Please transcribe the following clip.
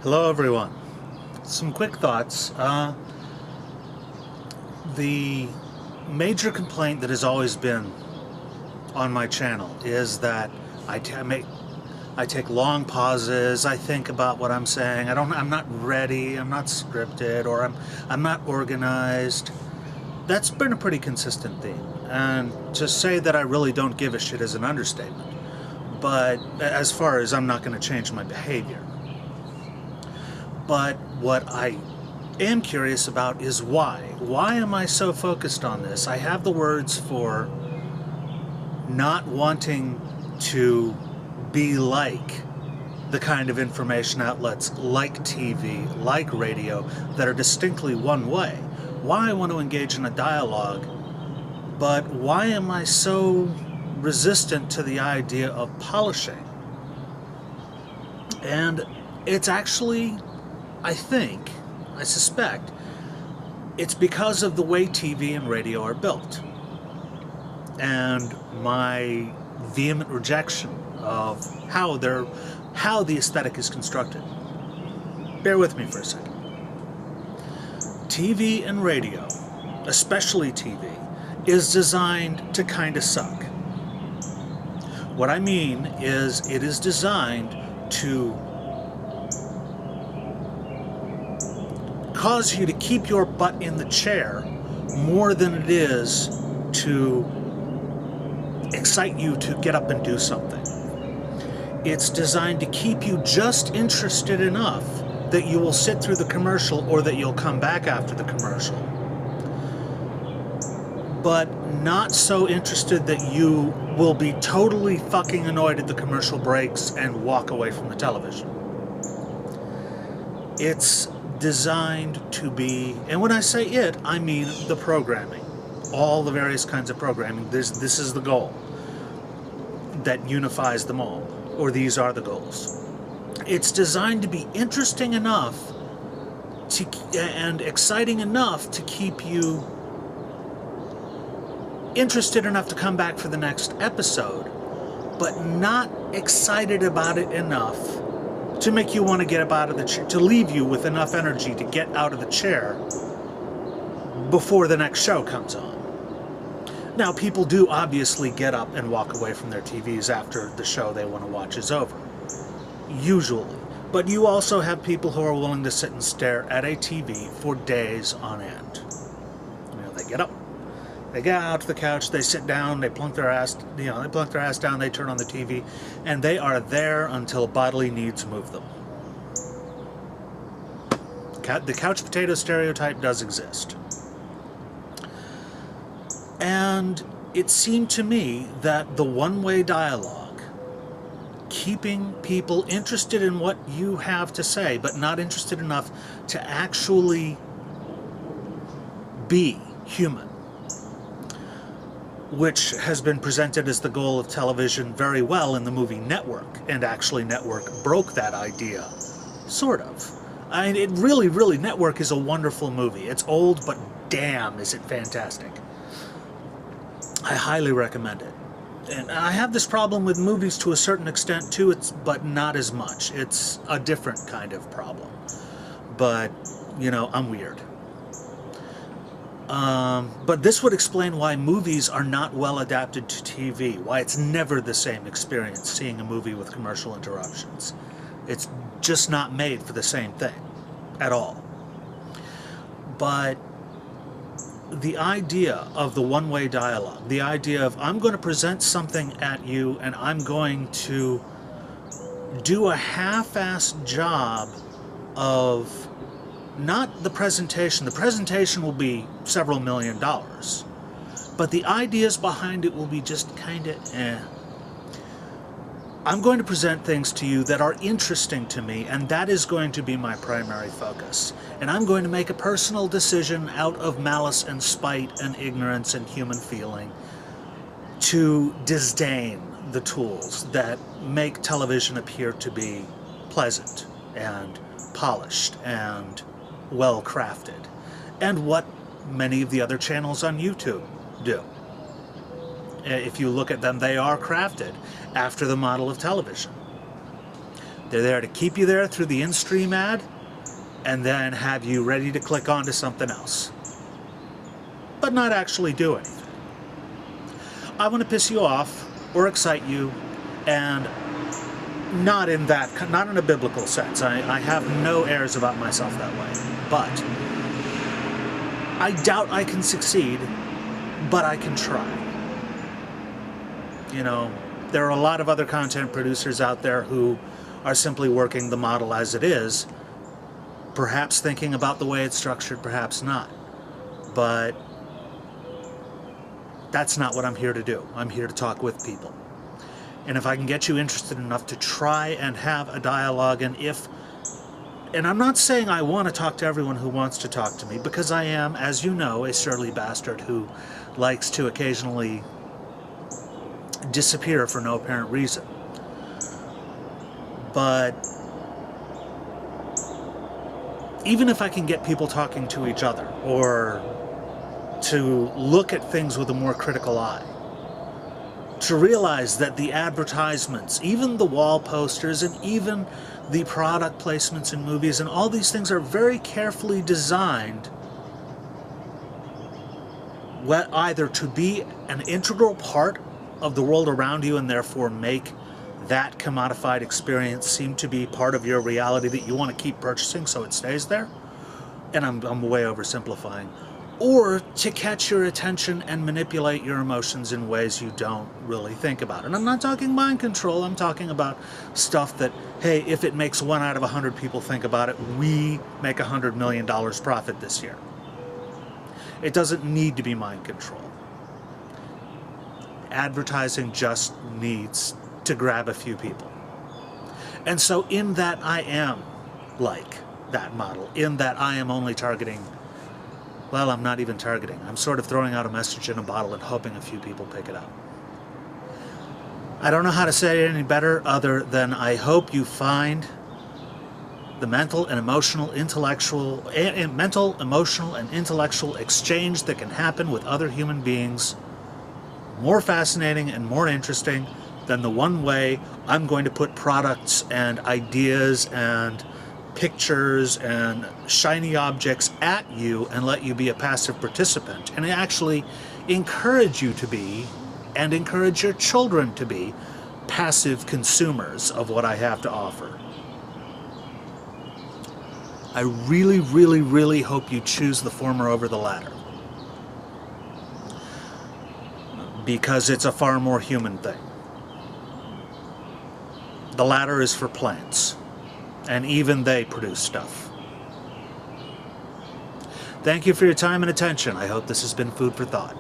Hello everyone. Some quick thoughts. The major complaint that has always been on my channel is that I take long pauses, I think about what I'm saying, I'm not ready, I'm not scripted, or I'm not organized. That's been a pretty consistent theme. And to say that I really don't give a shit is an understatement. But as far as I'm not going to change my behavior. But what I am curious about is why. Why am I so focused on this? I have the words for not wanting to be like the kind of information outlets like TV, like radio, that are distinctly one way. Why I want to engage in a dialogue, but why am I so resistant to the idea of polishing? And it's actually, I suspect, it's because of the way TV and radio are built. And my vehement rejection of how the aesthetic is constructed. Bear with me for a second. TV and radio, especially TV, is designed to kind of suck. What I mean is it is designed to cause you to keep your butt in the chair more than it is to excite you to get up and do something. It's designed to keep you just interested enough that you will sit through the commercial or that you'll come back after the commercial, but not so interested that you will be totally fucking annoyed at the commercial breaks and walk away from the television. It's designed to be, and when I say it, I mean the programming, all the various kinds of programming. This is the goal that unifies them all, or these are the goals. It's designed to be interesting enough and exciting enough to keep you interested enough to come back for the next episode, but not excited about it enough to make you want to get up out of the chair, to leave you with enough energy to get out of the chair before the next show comes on. Now, people do obviously get up and walk away from their TVs after the show they want to watch is over. Usually. But you also have people who are willing to sit and stare at a TV for days on end. You know, they get up, they get out to the couch, they sit down, they plunk their ass down, they turn on the TV, and they are there until bodily needs move them. The couch potato stereotype does exist. And it seemed to me that the one-way dialogue, keeping people interested in what you have to say, but not interested enough to actually be human, which has been presented as the goal of television very well in the movie Network, and actually Network broke that idea, sort of. I mean, it really, Network is a wonderful movie. It's old, but damn, is it fantastic. I highly recommend it. And I have this problem with movies to a certain extent too, but not as much. It's a different kind of problem. But, you know, I'm weird. But this would explain why movies are not well adapted to TV, why it's never the same experience seeing a movie with commercial interruptions. It's just not made for the same thing at all. But the idea of the one-way dialogue, the idea of I'm going to present something at you and I'm going to do a half-assed job of not the presentation. The presentation will be several $1 million, but the ideas behind it will be just kind of I'm going to present things to you that are interesting to me, and that is going to be my primary focus. And I'm going to make a personal decision out of malice and spite and ignorance and human feeling to disdain the tools that make television appear to be pleasant and polished and well-crafted, and what many of the other channels on YouTube do. If you look at them, they are crafted after the model of television. They're there to keep you there through the in-stream ad and then have you ready to click on to something else, but not actually do anything. I want to piss you off or excite you, and not in a biblical sense. I have no airs about myself that way, but I doubt I can succeed, but I can try. You know, there are a lot of other content producers out there who are simply working the model as it is, perhaps thinking about the way it's structured, perhaps not. But that's not what I'm here to do. I'm here to talk with people. And if I can get you interested enough to try and have a dialogue, and I'm not saying I want to talk to everyone who wants to talk to me, because I am, as you know, a surly bastard who likes to occasionally disappear for no apparent reason. But even if I can get people talking to each other, or to look at things with a more critical eye, to realize that the advertisements, even the wall posters, and even the product placements in movies, and all these things are very carefully designed either to be an integral part of the world around you and therefore make that commodified experience seem to be part of your reality that you want to keep purchasing so it stays there, and I'm way oversimplifying, or to catch your attention and manipulate your emotions in ways you don't really think about. And I'm not talking mind control, I'm talking about stuff that, hey, if it makes 1 out of 100 people think about it, we make $100 million profit this year. It doesn't need to be mind control. Advertising just needs to grab a few people. And so in that I am like that model, in that I am only targeting, well, I'm not even targeting. I'm sort of throwing out a message in a bottle and hoping a few people pick it up. I don't know how to say it any better other than I hope you find the mental, emotional, and intellectual exchange that can happen with other human beings more fascinating and more interesting than the one way I'm going to put products and ideas and pictures and shiny objects at you and let you be a passive participant, and actually encourage you to be, and encourage your children to be, passive consumers of what I have to offer. I really, really, really hope you choose the former over the latter, because it's a far more human thing. The latter is for plants, and even they produce stuff. Thank you for your time and attention. I hope this has been food for thought.